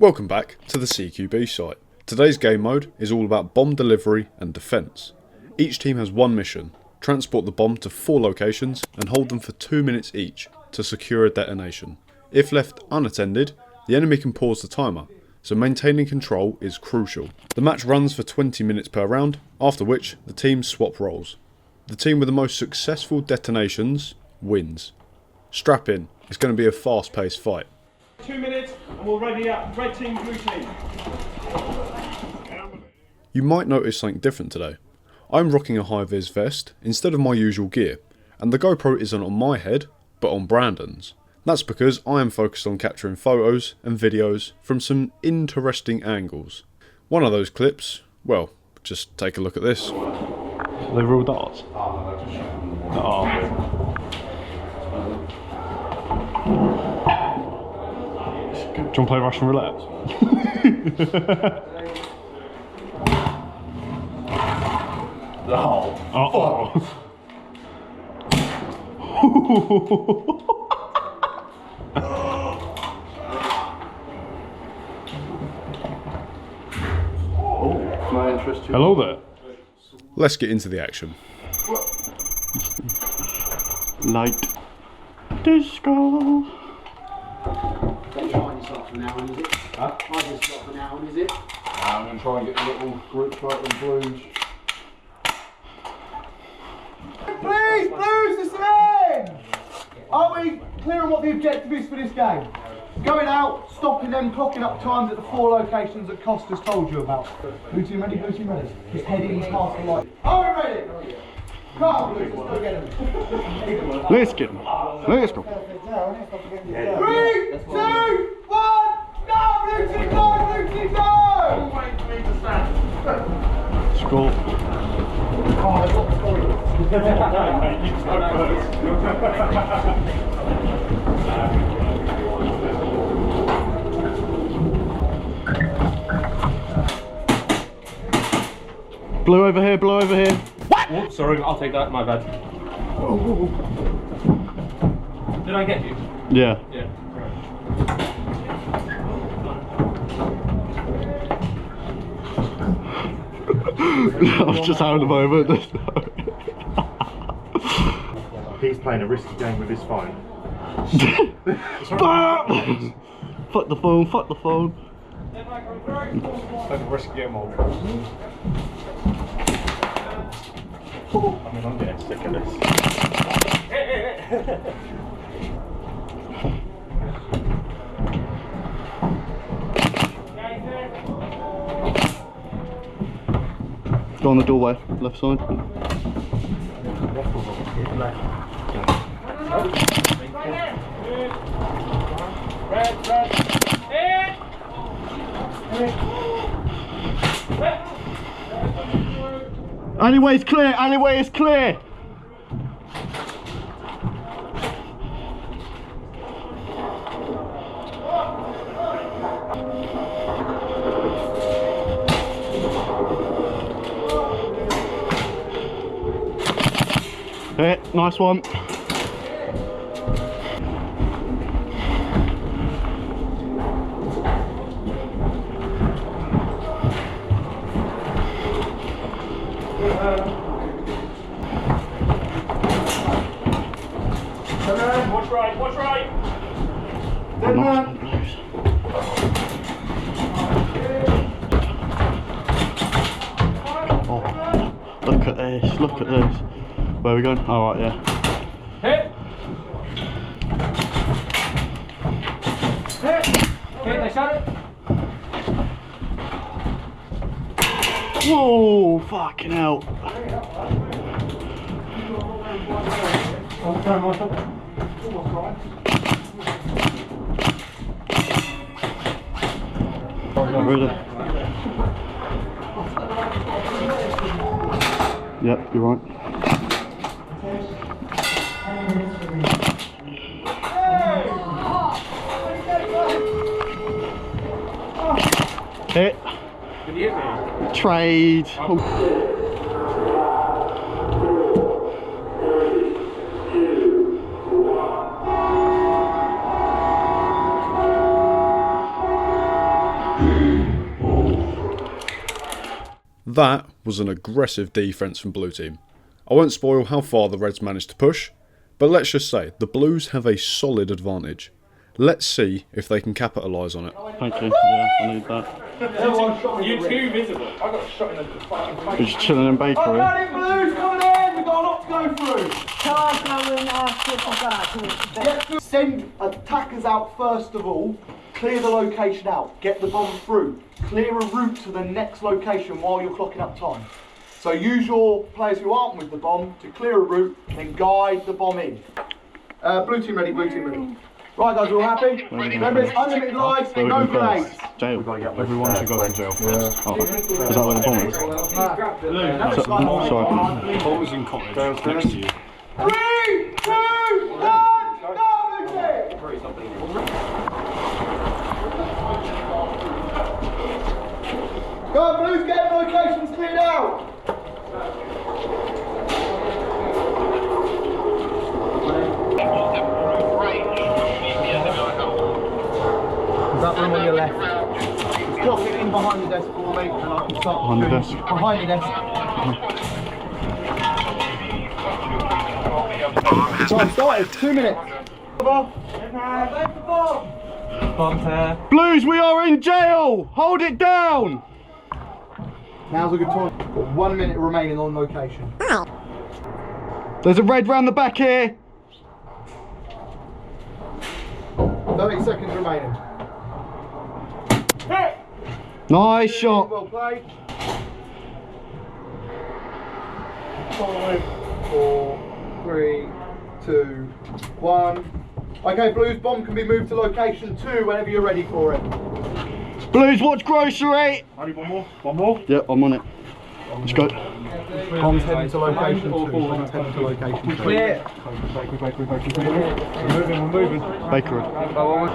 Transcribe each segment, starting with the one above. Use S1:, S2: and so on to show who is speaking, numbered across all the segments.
S1: Welcome back to the CQB site. Today's game mode is all about bomb delivery and defence. Each team has one mission: transport the bomb to 4 locations and hold them for 2 minutes each to secure a detonation. If left unattended, the enemy can pause the timer, so maintaining control is crucial. The match runs for 20 minutes per round, after which the teams swap roles. The team with the most successful detonations wins. Strap in, it's going to be a fast-paced fight.
S2: 2 minutes and we'll ready up. Red team, blue team.
S1: You might notice something different today. I'm rocking a high-vis vest instead of my usual gear, and the GoPro isn't on my head, but on Brandon's. That's because I am focused on capturing photos and videos from some interesting angles. One of those clips, well, just take a look at this.
S3: Are they real darts? Oh. Do you want to play Russian roulette? Oh. Hello there.
S1: Let's get into the action.
S3: Light disco.
S4: Don't try and start from now on, is it? Huh? I just start from now on, is it?
S5: I'm going to try and get the little groups like the blues.
S4: Blues, listen in! Are we clear on what the objective is for this game? Going out, stopping them, clocking up times at the 4 locations that Costa's told you about. Blue team ready, blue team ready. Just heading past the light. Are we ready? Come on, Blues, let's go get them.
S3: Let's get them. Let's go.
S4: 3, 2, 1, go! Blue team go, blue team go!
S2: Wait for me to stand.
S3: Score.
S4: Oh, I've got the story.
S2: No, mate, you
S3: Blue over here, blue over here.
S2: What? Oh, sorry, I'll take that, my bad. Did I get you?
S3: Yeah.
S2: Yeah.
S3: I was just having a moment.
S5: He's playing a risky game with his phone.
S3: Fuck the phone, fuck the phone.
S5: Like a risky game mode. I mean, I'm getting sick of this.
S3: Go on the doorway, left side. Alleyway is clear, alleyway is clear. Hit, nice one.
S2: Watch right, watch right.
S3: Oh, look at this, look at this. Where are we going? All right, yeah.
S2: Hit. Hit. Okay, they shot it.
S3: Whoa, fucking hell. Really? Yep, you're right. Hit.
S2: Did he hit me?
S3: Trade.
S1: that was an aggressive defence from Blue Team. I won't spoil how far the Reds managed to push, but let's just say the Blues have a solid advantage. Let's see if they can capitalise on it.
S3: Thank you. Yeah, I need that.
S2: You're too visible. I got shot in the fucking face.
S3: We're just chilling in bakery.
S4: Coming in, Blues, coming in! We've got a lot to go through.
S6: Can I go and ask
S4: Let's send attackers out first of all. Clear the location out. Get the bomb through. Clear a route to the next location while you're clocking up time. So use your players who aren't with the bomb to clear a route, then guide the bomb in. Blue team ready, blue team ready. Right guys, we're all happy? Remember it's unlimited lives, no grenades.
S3: Jail. Everyone should go to jail first. Oh. Is that where the bomb is? Sorry.
S1: Bomb is in cottage next to you.
S4: 3, 2, 1, go blue team! Go on, Blues, get the locations cleared out! Is that room on your left? Just drop it in behind the desk for me and I can start
S3: Behind the desk?
S4: Behind the desk. Time started, 2 minutes.
S3: Blues, we are in jail! Hold it down!
S4: Now's a good time. Got 1 minute remaining on location.
S3: There's a red round the back here.
S4: 30 seconds remaining.
S3: Nice shot.
S4: Well played. 5, 4, 3, 2, 1. Okay, Blues, bomb can be moved to location 2 whenever you're ready for it.
S3: Blues, watch grocery.
S2: Only one more. One more.
S3: Yep, I'm on it. Let's go.
S4: Bomb's heading to location 2. Bomb's heading to location 2.
S2: Clear. We're moving.
S3: Bakery. Come on.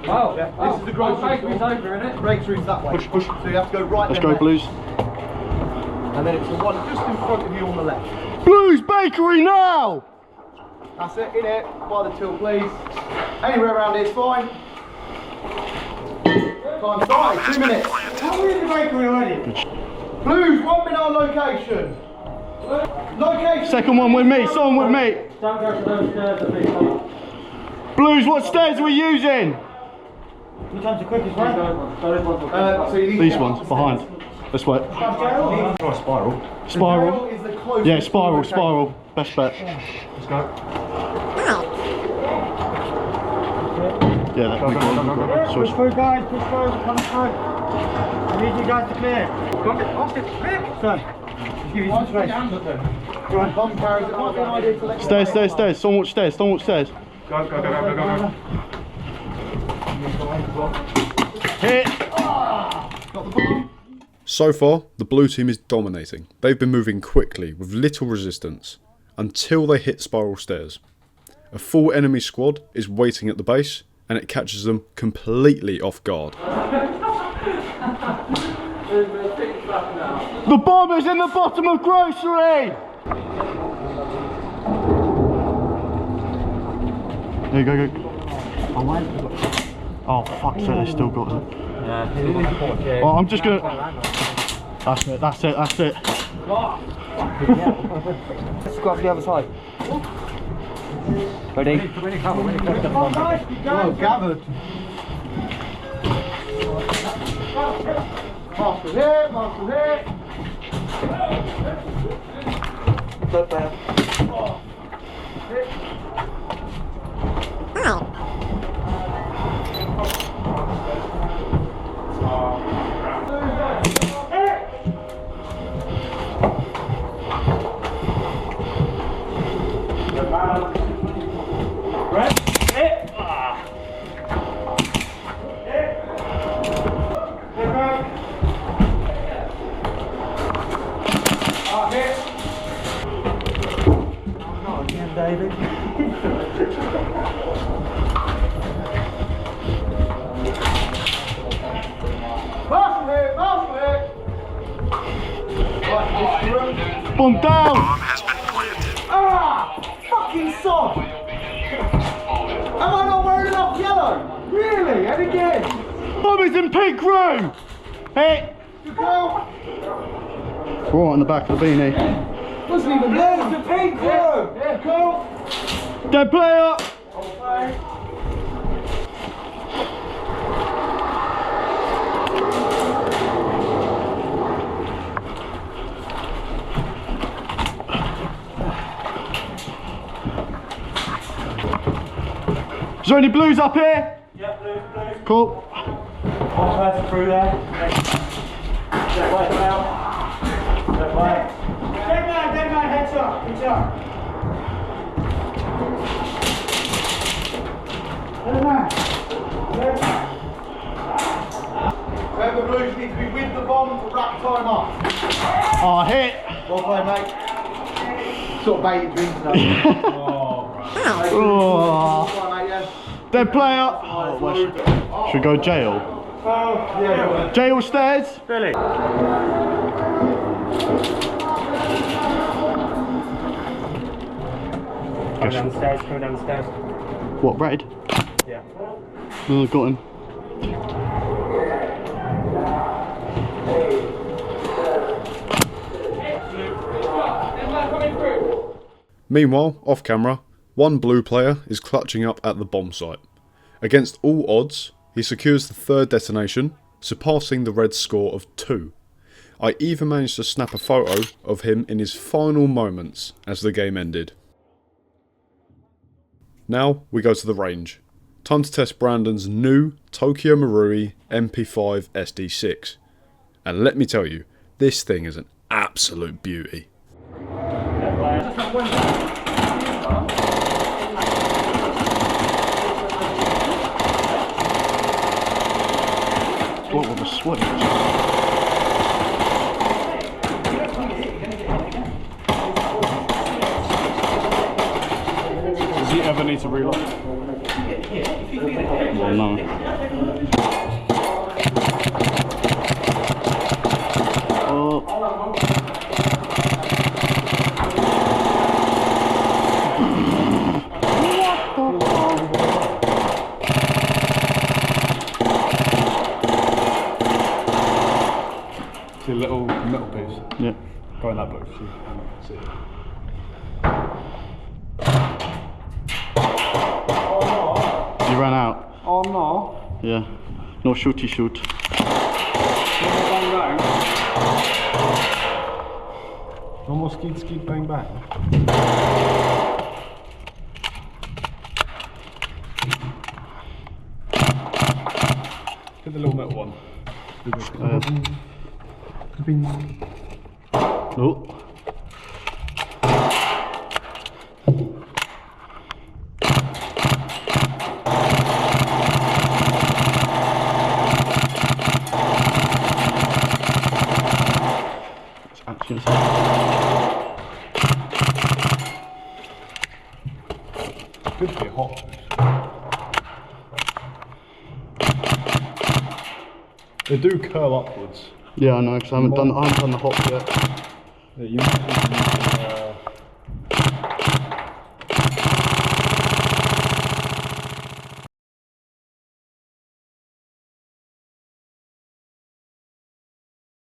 S2: Oh,
S4: This is the grocery store.
S2: over, isn't it?
S4: Breakthrough's that way. Push. So you have to go right.
S3: Let's
S4: then
S3: go,
S4: left.
S3: Blues.
S4: And then it's the one just in front of you on the left.
S3: Blues Bakery now!
S4: That's it, in it, by the till please. Anywhere around here is fine. Time started, 2 minutes. How are we in the bakery already? Blues, 1 minute on location. Location.
S3: Second one with me, someone with me.
S2: Don't go to those stairs at least.
S3: Blues, what stairs are we using?
S2: Which one's the quickest one?
S4: So you need
S3: These
S4: to
S3: ones, behind. Let's wait.
S2: Spiral.
S3: Spiral.
S4: Is the closest
S3: Yeah, spiral,
S4: location.
S3: spiral. Best bet.
S2: Let's go.
S3: Yeah, that can be good.
S2: Push through, guys. Push through. Come through. I need you guys to clear. Son, just give you some space.
S4: Bomb carries it might be an idea to let you know.
S3: Stairs. Someone watch stairs,
S2: Go.
S3: Hit!
S4: Got the bomb.
S1: So far, the Blue Team is dominating. They've been moving quickly with little resistance until they hit spiral stairs. A full enemy squad is waiting at the base and it catches them completely off guard.
S3: The bomb is in the bottom of grocery! There you go. Oh, fuck's sake, they still got it. Oh, I'm just gonna... That's it.
S6: Let's go up to the other side. Ready?
S4: Well gathered. Master's here.
S6: Look there.
S2: David.
S3: Bomb down!
S4: Fucking sod! Am I not wearing enough yellow? Really? And again?
S3: bomb is in pink room! Hit! Right in the back of the beanie.
S4: Wasn't even there. The pink room. Yeah, go.
S3: Dead player! Is there any blues up here?
S2: Yep, blue.
S3: Cool.
S2: One person through there. Dead right now. Dead right. Dead man, heads up. Heads up. Dead man.
S4: Whoever blues need to be with the bomb to wrap time up.
S3: Oh, hit!
S4: Well played, mate. Sort of baited you into that.
S3: Oh.
S4: Well, mate, yeah.
S3: Dead player! Should we go jail?
S4: Yeah.
S3: Jail stairs?
S2: Billy. Coming down the stairs, coming down the stairs.
S3: What, red?
S2: Yeah.
S3: Oh, got him.
S1: Meanwhile, off camera, one blue player is clutching up at the bomb site. Against all odds, he secures the third detonation, surpassing the red score of 2. I even managed to snap a photo of him in his final moments as the game ended. Now we go to the range. Time to test Brandon's new Tokyo-Marui MP5SD6. And let me tell you, this thing is an absolute beauty.
S3: What with a switch? Does he ever need to reload? Well, no. Oh.
S5: See a little metal piece.
S3: Yeah.
S5: Go in that book. See it.
S3: You ran out.
S2: Oh no.
S3: Yeah. No shooty shoot.
S5: No more skeet bang bang. Get the little metal one.
S3: Oh. It's actually
S5: Good to be hot. They do curl upwards.
S3: yeah, I know, because I haven't done the hop yet.
S5: Yeah, you might need to